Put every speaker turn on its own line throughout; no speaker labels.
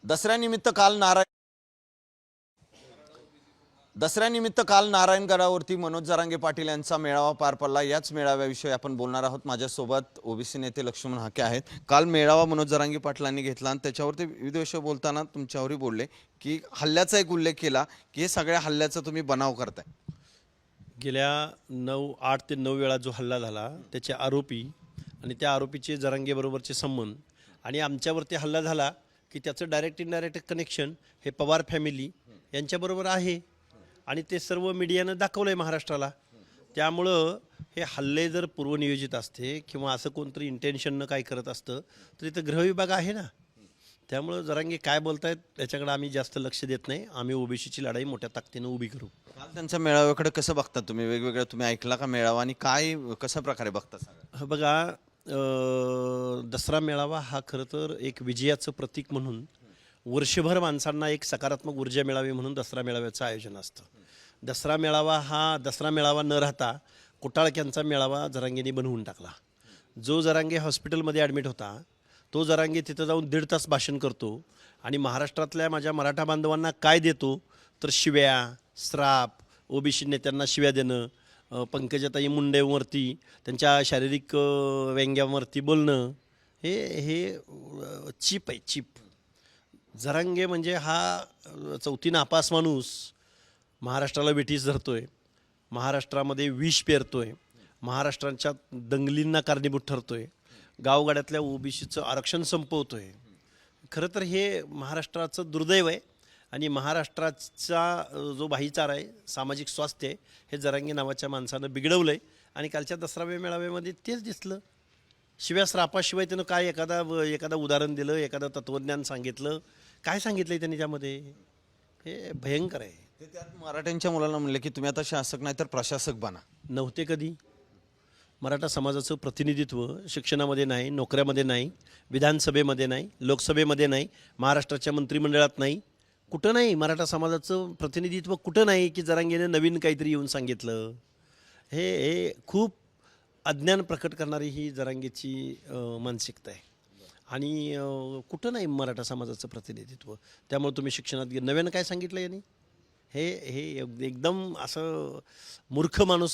दसऱ्यानिमित्त काल नारायणगडावरती मनोज जरांगे पाटील यांचा मेळावा पार पडला। याच मेळाव्याविषयी आपण बोलणार आहोत। माझ्यासोबत ओबीसी नेते लक्ष्मण हाके आहेत। काल मेळावा मनोज जरांगे पाटलांनी घेतला आणि त्याच्यावरती विविध विषय बोलताना तुमच्यावरही बोलले की हल्ल्याचा एक उल्लेख केला की हे सगळ्या हल्ल्याचा तुम्ही बनाव करताय।
गेल्या 8 ते 9 वेळा जो हल्ला झाला त्याचे आरोपी आणि त्या आरोपीचे जरांगेबरोबरचे संबंध आणि आमच्यावरती हल्ला झाला की त्याचं डायरेक्ट इनडायरेक्ट कनेक्शन हे पवार फॅमिली यांच्याबरोबर आहे आणि ते सर्व मीडियानं दाखवलं आहे महाराष्ट्राला। त्यामुळं हे हल्ले जर पूर्वनियोजित असते किंवा असं कोणतरी इंटेन्शननं काय करत असतं तर इथं गृहविभाग आहे ना। त्यामुळं जरांगे काय बोलतायत त्याच्याकडे आम्ही जास्त लक्ष देत नाही। आम्ही ओबीसीची लढाई मोठ्या ताकदीनं उभी करू।
काल त्यांच्या मेळाव्याकडे कसं बघता तुम्ही? वेगवेगळं तुम्ही ऐकला का मेळावा आणि काय कशा प्रकारे बघता सगळं?
बघा, दसरा मेळावा हा खरं तर एक विजयाचं प्रतीक म्हणून वर्षभर माणसांना एक सकारात्मक ऊर्जा मिळावी म्हणून दसरा मेळाव्याचं आयोजन असतं। दसरा मेळावा हा दसरा मेळावा न राहता कोटाळक्यांचा मेळावा जरांगेने बनवून टाकला। जो जरांगे हॉस्पिटलमध्ये ॲडमिट होता तो जरांगे तिथं जाऊन 1.5 तास भाषण करतो आणि महाराष्ट्रातल्या माझ्या मराठा बांधवांना काय देतो तर शिव्या, श्राप, ओबीसी नेत्यांना शिव्या देणं, पंकजाताई मुंडेवरती त्यांच्या शारीरिक व्यंग्यावरती बोलणं, हे चीप आहे, चीप। जरांगे म्हणजे हा चौथी नापास माणूस महाराष्ट्राला वेठीस धरतोय, महाराष्ट्रामध्ये विष पेरतोय, महाराष्ट्राच्या दंगलींना कारणीभूत ठरतोय, गावगाड्यातल्या ओबीसीचं आरक्षण संपवतोय। खरं तर हे महाराष्ट्राचं दुर्दैव आहे आणि महाराष्ट्राचा जो भाईचारा आहे, सामाजिक स्वास्थ्य आहे, हे जरांगे नावाच्या माणसानं बिघडवलं आहे आणि कालच्या दसरा मेळाव्यामध्ये तेच दिसलं। शिव्या श्रापाशिवाय त्यानं काय एखादा उदाहरण दिलं, एखादं तत्त्वज्ञान सांगितलं, काय सांगितलं त्यांनी त्यामध्ये? हे भयंकर आहे।
ते त्यात मराठ्यांच्या मुलांना म्हणले की तुम्ही आता शासक नाही तर प्रशासक बना।
नव्हते कधी मराठा समाजाचं प्रतिनिधित्व शिक्षणामध्ये नाही, नोकऱ्यामध्ये नाही, विधानसभेमध्ये नाही, लोकसभेमध्ये नाही, महाराष्ट्राच्या मंत्रिमंडळात नाही, कुठं नाही मराठा समाजाचं प्रतिनिधित्व, कुठं नाही की जरांगेने नवीन काहीतरी येऊन सांगितलं। हे खूप अज्ञान प्रकट करणारी ही जरांगेची मानसिकता आहे आणि कुठं नाही मराठा समाजाचं प्रतिनिधित्व। त्यामुळे तुम्ही शिक्षणात नव्यानं काय सांगितलं यांनी? हे एकदम असं मूर्ख माणूस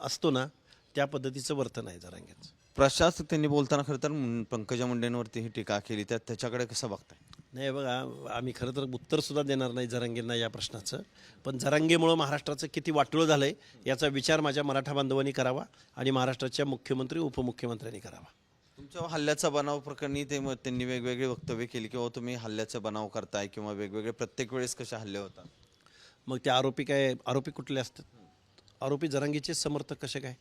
असतो ना त्या पद्धतीचं वर्तन आहे जरांगेचं।
प्रशासक त्यांनी बोलताना खरं तर पंकजा मुंडेंवरती ही टीका केली, त्याच्याकडे कसं बघताय?
नाही बघा, आम्ही खरं तर उत्तरसुद्धा देणार नाही जरांगेंना या प्रश्नाचं, पण जरांगेमुळं महाराष्ट्राचं किती वाटोळं झालं आहे याचा विचार माझ्या मराठा बांधवांनी करावा आणि महाराष्ट्राच्या मुख्यमंत्री उपमुख्यमंत्र्यांनी करावा।
तुमच्या हल्ल्याचा बनाव प्रकरणी त्यांनी वेगवेगळे वक्तव्य केली किंवा तुम्ही हल्ल्याचा बनाव करताय किंवा वेगवेगळे प्रत्येक वेळेस कसे हल्ले होतात?
मग ते आरोपी कुठले असतात? आरोपी जरांगेचे समर्थक कसे काय?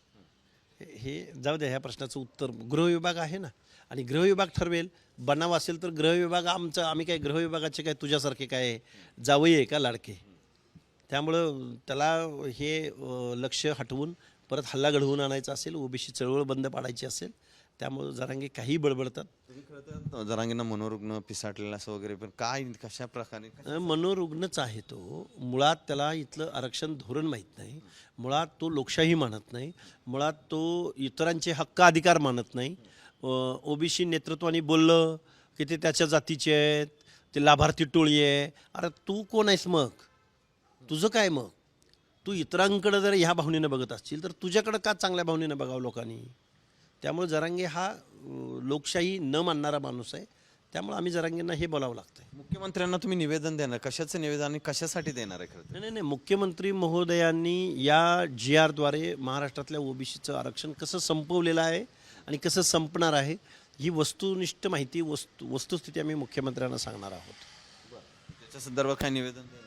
हे जाऊ द्या, ह्या प्रश्नाचं उत्तर गृहविभाग आहे ना आणि गृहविभाग ठरवेल। बनाव असेल तर गृहविभाग आम्ही काय गृहविभागाचे काय तुझ्यासारखे काय जावई आहे का लाडके? त्यामुळं त्याला हे लक्ष हटवून परत हल्ला घडवून आणायचा असेल, ओबीसी चळवळ बंद पाडायची असेल, त्यामुळं जरांगे काही बडबडतात।
तुम्ही खरं तर जरांगेंना मनोरुग्ण पिसाटलेला असं वगैरे, पण काय कशा प्रकारे?
मनोरुग्णच आहे तो। मुळात त्याला इथलं आरक्षण धोरण माहीत नाही, मुळात तो लोकशाही मानत नाही, मुळात तो इतरांचे हक्क अधिकार मानत नाही। ओबीसी नेतृत्वाने बोललं की ते त्याच्या जातीचे आहेत, ते लाभार्थी टोळी आहे। अरे तू कोण आहेस मग? तुझं काय मग? तू इतरांकडे जर ह्या भावनेनं बघत असशील तर तुझ्याकडं का चांगल्या भावनेनं बघावं लोकांनी? त्यामुळे जरांगे हा लोकशाही न मानणारा माणूस आहे। त्यामुळे आम्ही जरांगेंना हे बोलावं लागतंय।
मुख्यमंत्र्यांना तुम्ही निवेदन देणार, कशाचं निवेदन आणि कशासाठी देणार आहे? खरं
नाही, मुख्यमंत्री महोदयांनी या GRद्वारे महाराष्ट्रातल्या ओबीसीचं आरक्षण कसं संपवलेलं आहे आणि कसं संपणार आहे ही वस्तुनिष्ठ माहिती वस्तुस्थिती आम्ही मुख्यमंत्र्यांना सांगणार आहोत।
त्याच्या संदर्भात काय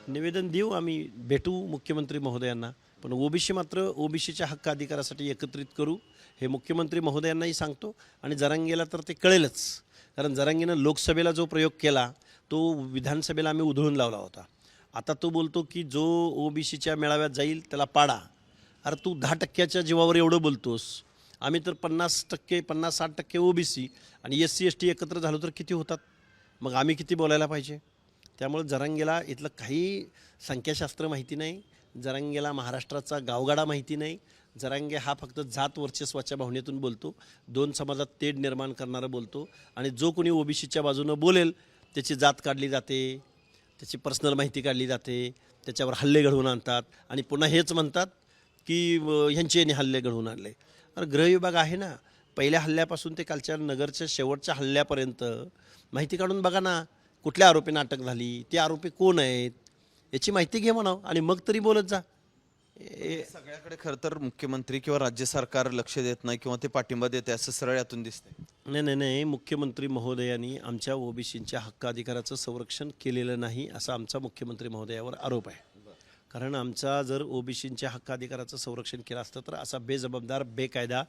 निवेदन देऊ, आम्ही भेटू मुख्यमंत्री महोदयांना, पण ओबीसी मात्र ओबीसीच्या हक्क अधिकारासाठी एकत्रित करू हे मुख्यमंत्री महोदयांनाही सांगतो आणि जरांगेला तर ते कळेलच, कारण जरांगेनं लोकसभेला जो प्रयोग केला तो विधानसभेला आम्ही उधळून लावला होता। आता तो बोलतो की जो ओबीसीच्या मेळाव्यात जाईल त्याला पाडा। अरे तू 10% जीवावर एवढं बोलतोस, आम्ही तर 50-60% ओबीसी आणि SC ST एकत्र झालो तर किती होतात? मग आम्ही किती बोलायला पाहिजे? त्यामुळे जरांगेला इथलं काही संख्याशास्त्र माहिती नाही, जरांगेला महाराष्ट्राचा गावगाडा माहिती नाही। जरांगे हा फक्त जात वर्चस्वाच्या भावनेतून बोलतो, 2 समाजात तेढ निर्माण करणारा बोलतो आणि जो कोणी ओबीसीच्या बाजूनं बोलेल त्याची जात काढली जाते, त्याची पर्सनल माहिती काढली जाते, त्याच्यावर हल्ले घडवून आणतात आणि पुन्हा हेच म्हणतात की ह्यांचे यांनी हल्ले घडवून आणले. तर गृहविभाग आहे ना, पहिल्या हल्ल्यापासून ते कालच्या नगरच्या शेवटच्या हल्ल्यापर्यंत माहिती काढून बघा ना, कुठल्या आरोपींना अटक झाली, ते आरोपी कोण आहेत याची माहिती घे म्हणावं आणि मग तरी बोलत जा.
सगळ्याकडे खरं तर मुख्यमंत्री किंवा राज्य सरकार लक्ष देत नाही किंवा ते पाठिंबा देते असं सरळ यातून दिसतंय.
नाही, मुख्यमंत्री महोदयांनी आमच्या ओबीसींच्या हक्क अधिकाराचं संरक्षण केलेलं नाही असा आमचा मुख्यमंत्री महोदयावर आरोप आहे. कारण आमचा जर ओबीसींच्या हक्क अधिकाराचं संरक्षण केलं असतं तर असा बेजबाबदार, बेकायदा,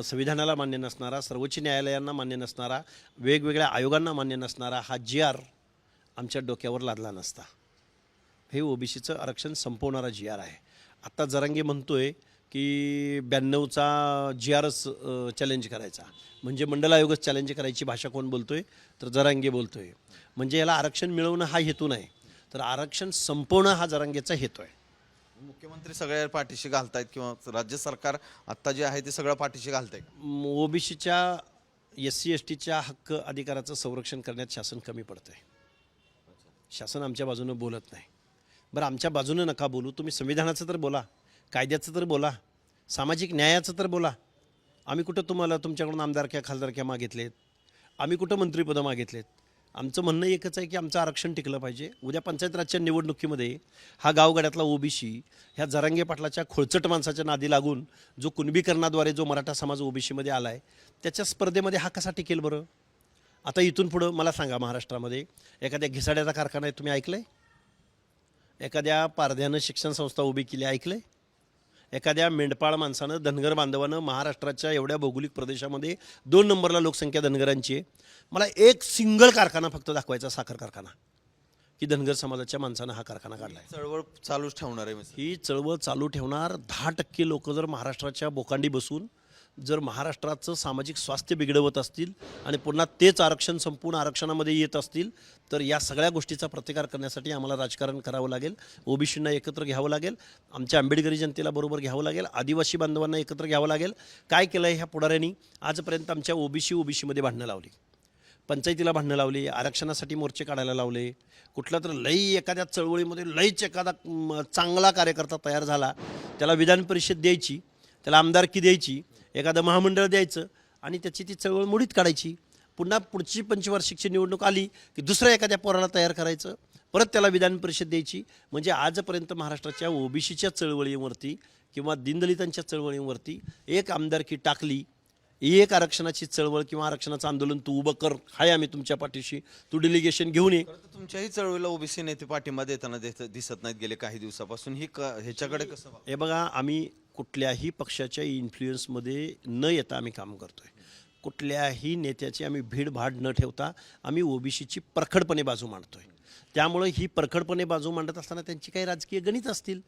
संविधानाला मान्य नसणारा, सर्वोच्च न्यायालयांना मान्य नसणारा, वेगवेगळ्या आयोगांना मान्य नसणारा हा GR आमच्या डोक्यावर लादला नसता. हे ओबीसीचं आरक्षण संपवणारा GR आहे. आत्ता जरांगे म्हणतोय की 92चा GRच चॅलेंज करायचा, म्हणजे मंडल आयोगच चॅलेंज करायची भाषा कोण बोलतोय? तर जरांगे बोलतोय. म्हणजे याला आरक्षण मिळवणं हा हेतू नाही, तर आरक्षण संपवणं हा जरांगेचा हेतू आहे.
मुख्यमंत्री सगळ्या पाठीशी घालतायत किंवा राज्य सरकार आत्ता जे आहे ते सगळं पाठीशी घालतंय.
ओबीसीच्या SC STच्या हक्क अधिकाराचं संरक्षण करण्यात शासन कमी पडतं आहे. शासन आमच्या बाजूनं बोलत नाही. बरं, आमच्या बाजूनं नका बोलू, तुम्ही संविधानाचं तर बोला, कायद्याचं तर बोला, सामाजिक न्यायाचं तर बोला. आम्ही कुठं तुम्हाला तुमच्याकडून आमदारक्या खासदारक्या मागितलेत, आम्ही कुठं मंत्रिपदं मागितलेत. आमचं म्हणणं एकच आहे की आमचं आरक्षण टिकलं पाहिजे. उद्या पंचायत राजच्या निवडणुकीमध्ये हा गावगाड्यातला ओबीसी ह्या जरांगे पाटलाच्या खोळचट माणसाच्या नादी लागून जो कुणबीकरणाद्वारे जो मराठा समाज ओबीसीमध्ये आला आहे त्याच्या स्पर्धेमध्ये हा कसा टिकेल बरं? आता इथून पुढं मला सांगा, महाराष्ट्रामध्ये एखाद्या घिसाड्याचा कारखाना आहे, तुम्ही ऐकलं आहे? एखाद्या पारध्यानं शिक्षण संस्था उभी केली, ऐकलं आहे? एखाद्या मेंढपाळ माणसानं, धनगर बांधवानं महाराष्ट्राच्या एवढ्या भौगोलिक प्रदेशामध्ये 2 नंबरला लोकसंख्या धनगरांची आहे, मला एक सिंगल कारखाना फक्त दाखवायचा, साखर कारखाना, की धनगर समाजाच्या माणसानं हा कारखाना काढला आहे.
चळवळ चालूच ठेवणार आहे.
ही चळवळ चालू ठेवणार. 10% लोक जर महाराष्ट्राच्या बोकांडी बसून जर महाराष्ट्राचं सामाजिक स्वास्थ्य बिघडवत असतील आणि पुन्हा तेच आरक्षण संपूर्ण आरक्षणामध्ये येत असतील तर या सगळ्या गोष्टीचा प्रतिकार करण्यासाठी आम्हाला राजकारण करावं लागेल. ओबीसींना एकत्र घ्यावं लागेल, आमच्या आंबेडकरी जनतेला बरोबर घ्यावं लागेल, आदिवासी बांधवांना एकत्र घ्यावं लागेल. काय केलं आहे ह्या पुढाऱ्यांनी? आजपर्यंत आमच्या ओबीसीमध्ये भांडणं लावली, पंचायतीला भांडणं लावली, आरक्षणासाठी मोर्चे काढायला लावले. कुठला तर एखाद्या चळवळीमध्ये लईच एखादा चांगला कार्यकर्ता तयार झाला, त्याला विधान परिषद द्यायची, त्याला आमदारकी द्यायची, एखादं महामंडळ द्यायचं आणि त्याची ती चळवळ मुडीत काढायची. पुन्हा पुढची पंचवार्षिकची निवडणूक आली की दुसऱ्या एखाद्या पोराला तयार करायचं, परत त्याला विधान परिषद द्यायची. म्हणजे आजपर्यंत महाराष्ट्राच्या ओबीसीच्या चळवळीवरती किंवा दीनदलितांच्या चळवळीवरती एक आमदारकी टाकली, एक आरक्षणाची चळवळ किंवा आरक्षणाचं आंदोलन तू उभं कर, हाय आम्ही तुमच्या पाठीशी, तू डेलिगेशन घेऊन ये.
तुमच्याही चळवळीला ओबीसी नेते पाठिंबा देताना दिसत नाहीत गेले काही दिवसापासून. ही ह्याच्याकडे कसं?
हे बघा, आम्ही कुठल्याही पक्षाच्या इन्फ्लुएन्समध्ये न येता आम्ही काम करतोय. कुठल्याही नेत्याची आम्ही भीडभाड न ठेवता आम्ही ओबीसीची परखडपणे बाजू मांडतोय. त्यामुळे ही परखडपणे बाजू मांडत असताना त्यांची काही राजकीय गणित असतील,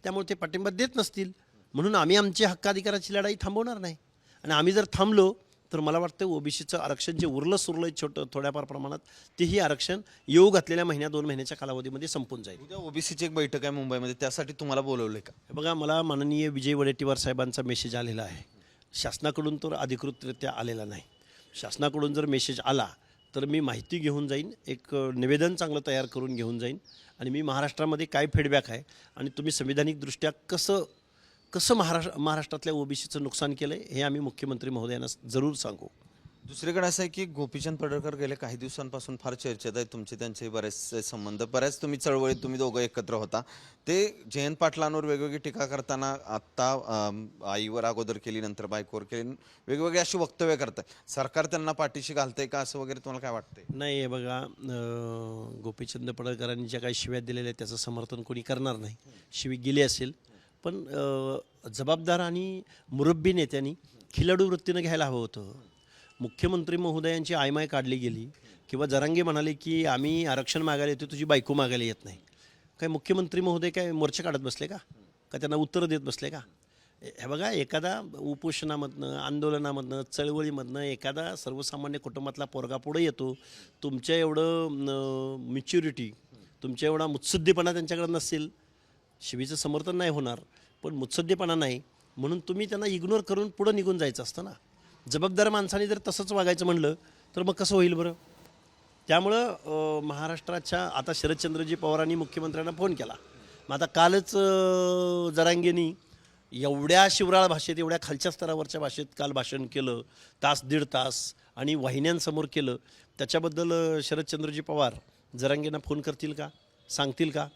त्यामुळे ते पाठिंबा देत नसतील, म्हणून आम्ही आमची हक्काधिकाराची लढाई थांबवणार नाही. आणि आम्ही जर थांबलो तर मला वाटतं ओबीसीचं आरक्षण जे उरलं सुरलं छोटं थोड्याफार प्रमाणात तेही आरक्षण येऊ घातलेल्या 1-2 महिन्याच्या कालावधीमध्ये संपून जाईल.
उद्या ओबीसीची एक बैठक आहे मुंबईमध्ये, त्यासाठी तुम्हाला बोलवलंय का?
हे बघा, मला माननीय विजय वडेट्टीवार साहेबांचा मेसेज आलेला आहे. शासनाकडून तर अधिकृतरित्या आलेला नाही. शासनाकडून जर मेसेज आला तर मी माहिती घेऊन जाईन, एक निवेदन चांगलं तयार करून घेऊन जाईन आणि मी महाराष्ट्रामध्ये काय फीडबॅक आहे आणि तुम्ही संविधानिकदृष्ट्या कसं महाराष्ट्रातल्या ओबीसीचं नुकसान केलं आहे हे आम्ही मुख्यमंत्री महोदयांना जरूर सांगू.
दुसरीकडे असं आहे की गोपीचंद पडळकर गेले काही दिवसांपासून फार चर्चेत आहे, तुमचे त्यांचे बरेचसे संबंध, बऱ्याच तुम्ही चळवळीत तुम्ही दोघं एकत्र होता. ते जयंत पाटलांवर वेगवेगळी टीका करताना आत्ता आईवर अगोदर केली, नंतर बायकोवर केली, वेगवेगळी अशी वक्तव्य करतात. सरकार त्यांना पाठीशी घालतंय का असं वगैरे तुम्हाला काय वाटतंय?
नाही, हे बघा, गोपीचंद पडळकरांनी ज्या काही शिव्या दिलेल्या त्याचं समर्थन कोणी करणार नाही. शिवी गेली असेल, पण जबाबदार आणि मुरब्बी नेत्यांनी खिलाडू वृत्तीनं घ्यायला हवं होतं. मुख्यमंत्री महोदयांची आयमाय काढली गेली किंवा जरांगे म्हणाले की आम्ही आरक्षण मागायला येतो, तुझी बायको मागायला येत नाही. काय मुख्यमंत्री महोदय काय मोर्चे काढत बसले का त्यांना उत्तरं देत बसले का? हे बघा, एखादा उपोषणामधनं, आंदोलनामधनं, चळवळीमधनं एखादा सर्वसामान्य कुटुंबातला पोरगा पुढे येतो. तुमच्या एवढं मॅच्युरिटी, तुमच्या एवढा मुत्सद्दीपणा त्यांच्याकडे नसेल. शिवीचं समर्थन नाही होणार, पण मुत्सद्देपणा नाही म्हणून तुम्ही त्यांना इग्नोर करून पुढं निघून जायचं असतं ना. जबाबदार माणसाने जर तसंच वागायचं म्हणलं तर मग कसं होईल बरं? त्यामुळं महाराष्ट्राच्या आता शरदचंद्रजी पवारांनी मुख्यमंत्र्यांना फोन केला. मग आता कालच जरांगेंनी एवढ्या शिवराळ भाषेत, एवढ्या खालच्या स्तरावरच्या भाषेत काल भाषण केलं, तास दीड तास, आणि वाहिन्यांसमोर केलं. त्याच्याबद्दल शरदचंद्रजी पवार जरांगेंना फोन करतील का, सांगतील का?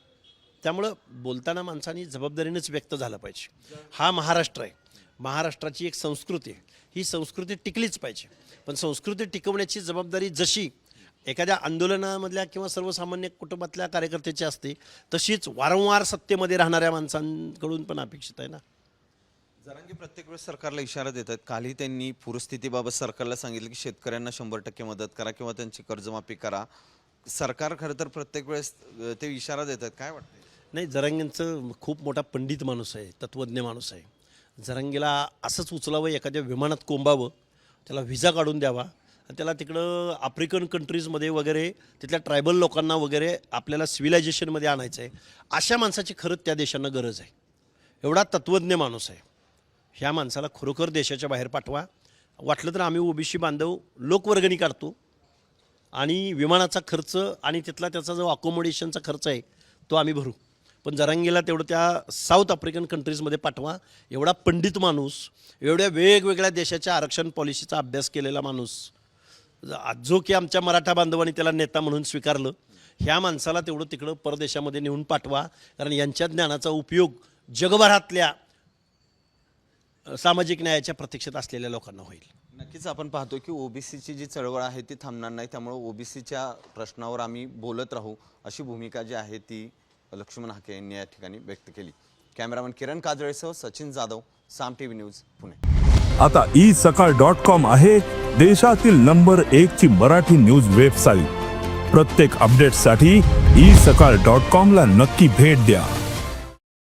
त्यामुळं बोलताना माणसांनी जबाबदारीनेच व्यक्त झालं पाहिजे. हा महाराष्ट्र आहे, महाराष्ट्राची एक संस्कृती आहे, ही संस्कृती टिकलीच पाहिजे. पण संस्कृती टिकवण्याची जबाबदारी जशी एखाद्या आंदोलनामधल्या किंवा सर्वसामान्य कुटुंबातल्या कार्यकर्त्याची असते, तशीच वारंवार सत्तेमध्ये राहणाऱ्या माणसांकडून पण अपेक्षित आहे ना.
जरांगे प्रत्येक वेळेस सरकारला इशारा देतात. कालही त्यांनी पूरस्थितीबाबत सरकारला सांगितलं की शेतकऱ्यांना 100% मदत करा किंवा त्यांची कर्जमाफी करा. सरकार खरं तर प्रत्येक वेळेस ते इशारा देतात. काय वाटतं?
नाही, जरांगेंचं खूप मोठा पंडित माणूस आहे, तत्त्वज्ञ माणूस आहे. जरांगेला असंच उचलावं, एखाद्या विमानात कोंबावं, त्याला व्हिसा काढून द्यावा आणि त्याला तिकडं आफ्रिकन कंट्रीजमध्ये वगैरे तिथल्या ट्रायबल लोकांना वगैरे आपल्याला सिव्हिलायझेशनमध्ये आणायचं आहे. अशा माणसाची खरंच त्या देशांना गरज आहे. एवढा तत्त्वज्ञ माणूस आहे. ह्या माणसाला खरोखर देशाच्या बाहेर पाठवा. वाटलं तर आम्ही ओबीसी बांधव लोकवर्गणी काढतो आणि विमानाचा खर्च आणि तिथला त्याचा जो अकोमोडेशनचा खर्च आहे तो आम्ही भरू. पण जरांगेला तेवढं त्या साऊथ आफ्रिकन कंट्रीजमध्ये पाठवा. एवढा पंडित माणूस, एवढ्या वेगवेगळ्या देशाच्या आरक्षण पॉलिसीचा अभ्यास केलेला माणूस, जो की आमच्या मराठा बांधवांनी त्याला नेता म्हणून स्वीकारलं, ह्या माणसाला तेवढं तिकडं परदेशामध्ये नेऊन पाठवा. कारण यांच्या ज्ञानाचा उपयोग जगभरातल्या सामाजिक न्यायाच्या प्रतीक्षेत असलेल्या लोकांना होईल.
नक्कीच आपण पाहतो की ओबीसीची जी चळवळ आहे ती थांबणार नाही. त्यामुळे ओबीसीच्या प्रश्नावर आम्ही बोलत राहू, अशी भूमिका जी आहे ती लक्ष्मण हाके यांनी या ठिकाणी व्यक्त केली. कॅमेरामन किरण काजळेसह सचिन जाधव, साम टीव्ही न्यूज, पुणे.
आता isakal.com आहे देशातील नंबर 1 ची मराठी न्यूज वेबसाईट. प्रत्येक अपडेटसाठी isakal.com ला नक्की भेट द्या.